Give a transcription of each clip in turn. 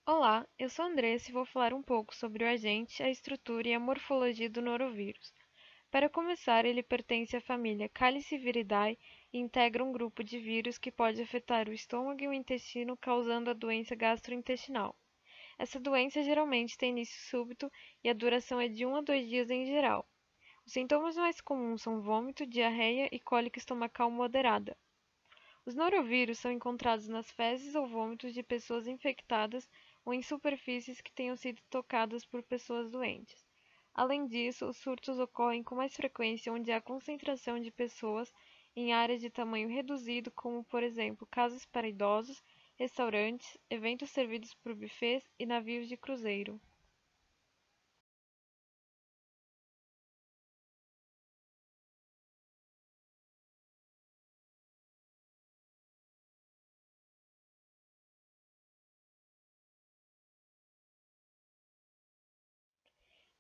Olá, eu sou a Andressa e vou falar um pouco sobre o agente, a estrutura e a morfologia do norovírus. Para começar, ele pertence à família Caliciviridae e integra um grupo de vírus que pode afetar o estômago e o intestino, causando a doença gastrointestinal. Essa doença geralmente tem início súbito e a duração é de 1 a 2 dias em geral. Os sintomas mais comuns são vômito, diarreia e cólica estomacal moderada. Os norovírus são encontrados nas fezes ou vômitos de pessoas infectadas ou em superfícies que tenham sido tocadas por pessoas doentes. Além disso, os surtos ocorrem com mais frequência onde há concentração de pessoas em áreas de tamanho reduzido, como, por exemplo, casas para idosos, restaurantes, eventos servidos por buffets e navios de cruzeiro.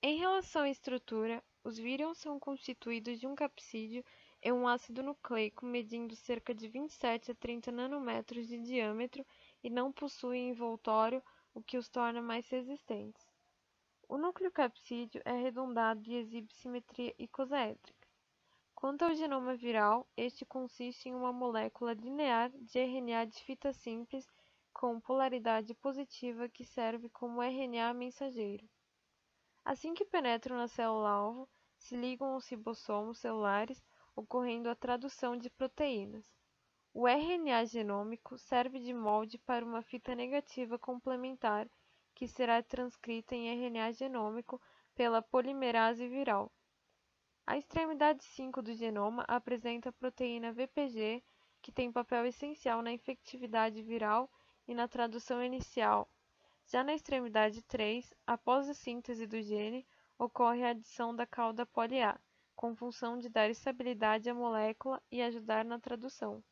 Em relação à estrutura, os vírons são constituídos de um capsídeo e um ácido nucleico medindo cerca de 27 a 30 nanômetros de diâmetro e não possuem envoltório, o que os torna mais resistentes. O núcleo capsídeo é arredondado e exibe simetria icosaédrica. Quanto ao genoma viral, este consiste em uma molécula linear de RNA de fita simples com polaridade positiva que serve como RNA mensageiro. Assim que penetram na célula-alvo, se ligam aos ribossomos celulares, ocorrendo a tradução de proteínas. O RNA genômico serve de molde para uma fita negativa complementar, que será transcrita em RNA genômico pela polimerase viral. A extremidade 5 do genoma apresenta a proteína VPG, que tem papel essencial na infectividade viral e na tradução inicial. Já na extremidade 3, após a síntese do gene, ocorre a adição da cauda poli-A, com função de dar estabilidade à molécula e ajudar na tradução.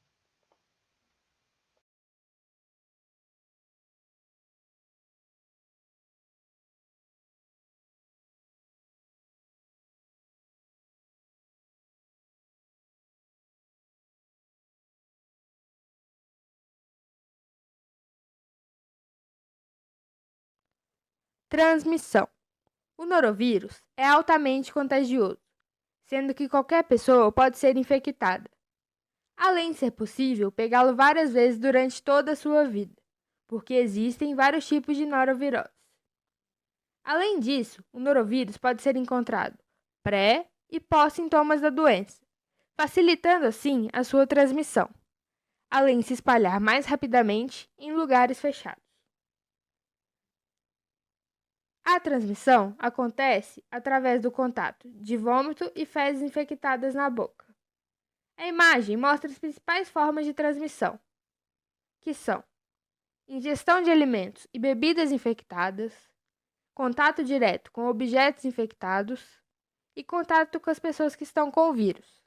Transmissão. O norovírus é altamente contagioso, sendo que qualquer pessoa pode ser infectada, além de ser possível pegá-lo várias vezes durante toda a sua vida, porque existem vários tipos de norovirose. Além disso, o norovírus pode ser encontrado pré e pós-sintomas da doença, facilitando assim a sua transmissão, além de se espalhar mais rapidamente em lugares fechados. A transmissão acontece através do contato de vômito e fezes infectadas na boca. A imagem mostra as principais formas de transmissão, que são ingestão de alimentos e bebidas infectadas, contato direto com objetos infectados e contato com as pessoas que estão com o vírus.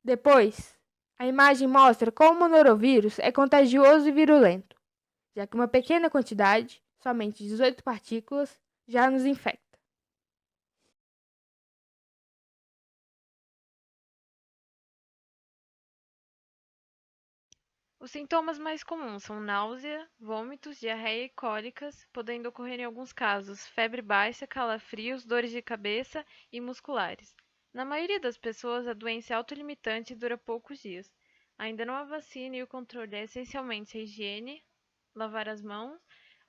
Depois, a imagem mostra como o norovírus é contagioso e virulento, já que uma pequena quantidade, somente 18 partículas, já nos infecta. Os sintomas mais comuns são náusea, vômitos, diarreia e cólicas, podendo ocorrer em alguns casos febre baixa, calafrios, dores de cabeça e musculares. Na maioria das pessoas, a doença é autolimitante e dura poucos dias. Ainda não há vacina e o controle é essencialmente a higiene, lavar as mãos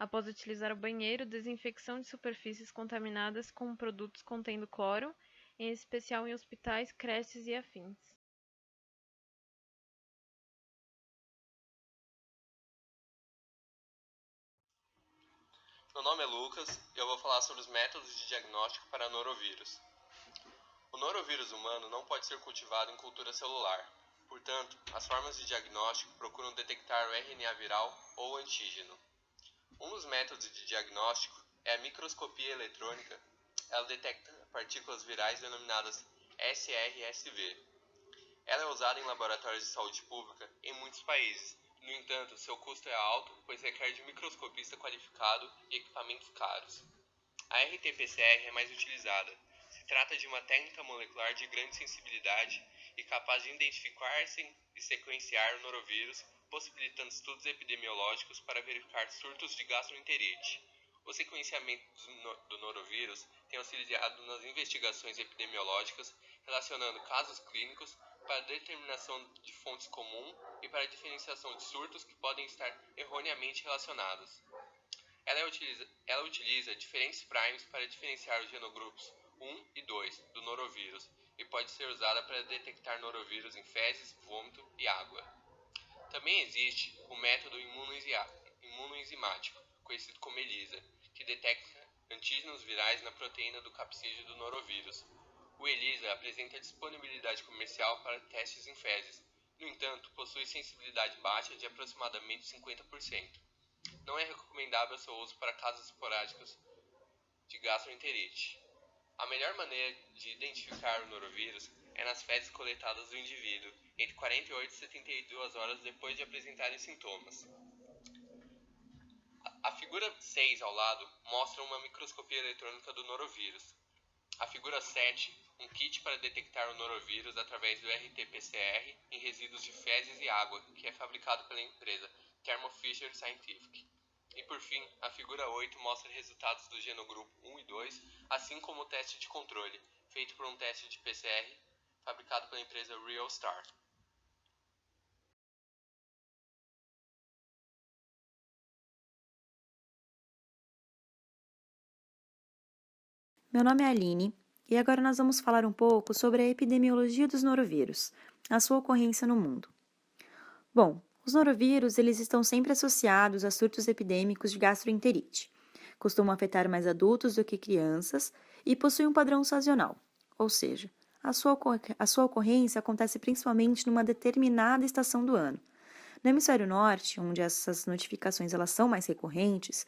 após utilizar o banheiro, desinfecção de superfícies contaminadas com produtos contendo cloro, em especial em hospitais, creches e afins. Meu nome é Lucas e eu vou falar sobre os métodos de diagnóstico para norovírus. O norovírus humano não pode ser cultivado em cultura celular. Portanto, as formas de diagnóstico procuram detectar o RNA viral ou antígeno. Um dos métodos de diagnóstico é a microscopia eletrônica. Ela detecta partículas virais denominadas SRSV. Ela é usada em laboratórios de saúde pública em muitos países. No entanto, seu custo é alto, pois requer de microscopista qualificado e equipamentos caros. A RT-PCR é mais utilizada. Se trata de uma técnica molecular de grande sensibilidade e capaz de identificar e sequenciar o norovírus possibilitando estudos epidemiológicos para verificar surtos de gastroenterite. O sequenciamento do norovírus tem auxiliado nas investigações epidemiológicas relacionando casos clínicos para a determinação de fontes comuns e para a diferenciação de surtos que podem estar erroneamente relacionados. Ela utiliza diferentes primes para diferenciar os genogrupos 1 e 2 do norovírus e pode ser usada para detectar norovírus em fezes, vômito e água. Também existe o método imunoenzimático, conhecido como ELISA, que detecta antígenos virais na proteína do capsídeo do norovírus. O ELISA apresenta disponibilidade comercial para testes em fezes, no entanto, possui sensibilidade baixa de aproximadamente 50%. Não é recomendável seu uso para casos esporádicos de gastroenterite. A melhor maneira de identificar o norovírus é nas fezes coletadas do indivíduo entre 48 e 72 horas depois de apresentarem sintomas. A figura 6 ao lado mostra uma microscopia eletrônica do norovírus. A figura 7, um kit para detectar o norovírus através do RT-PCR em resíduos de fezes e água, que é fabricado pela empresa Thermo Fisher Scientific. E por fim, a figura 8 mostra resultados do genogrupo 1 e 2, assim como o teste de controle, feito por um teste de PCR fabricado pela empresa RealStar. Meu nome é Aline e agora nós vamos falar um pouco sobre a epidemiologia dos norovírus, a sua ocorrência no mundo. Bom, os norovírus eles estão sempre associados a surtos epidêmicos de gastroenterite. Costumam afetar mais adultos do que crianças e possuem um padrão sazonal, ou seja, a sua ocorrência acontece principalmente numa determinada estação do ano. No hemisfério norte, onde essas notificações elas são mais recorrentes,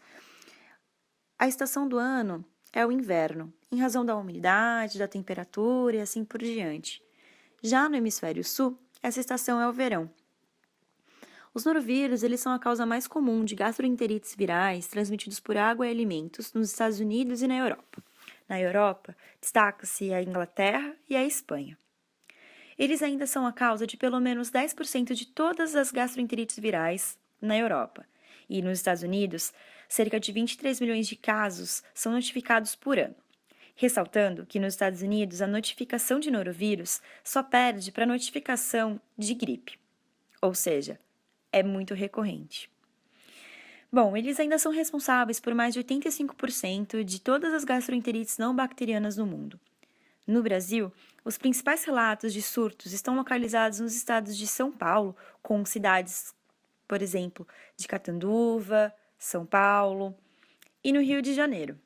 a estação do ano é o inverno, em razão da umidade, da temperatura e assim por diante. Já no hemisfério sul, essa estação é o verão. Os norovírus eles são a causa mais comum de gastroenterites virais transmitidos por água e alimentos nos Estados Unidos e na Europa. Na Europa, destaca-se a Inglaterra e a Espanha. Eles ainda são a causa de pelo menos 10% de todas as gastroenterites virais na Europa. E nos Estados Unidos, cerca de 23 milhões de casos são notificados por ano. Ressaltando que nos Estados Unidos a notificação de norovírus só perde para a notificação de gripe, ou seja, é muito recorrente. Bom, eles ainda são responsáveis por mais de 85% de todas as gastroenterites não bacterianas no mundo. No Brasil, os principais relatos de surtos estão localizados nos estados de São Paulo, com cidades, por exemplo, de Catanduva, São Paulo, e no Rio de Janeiro.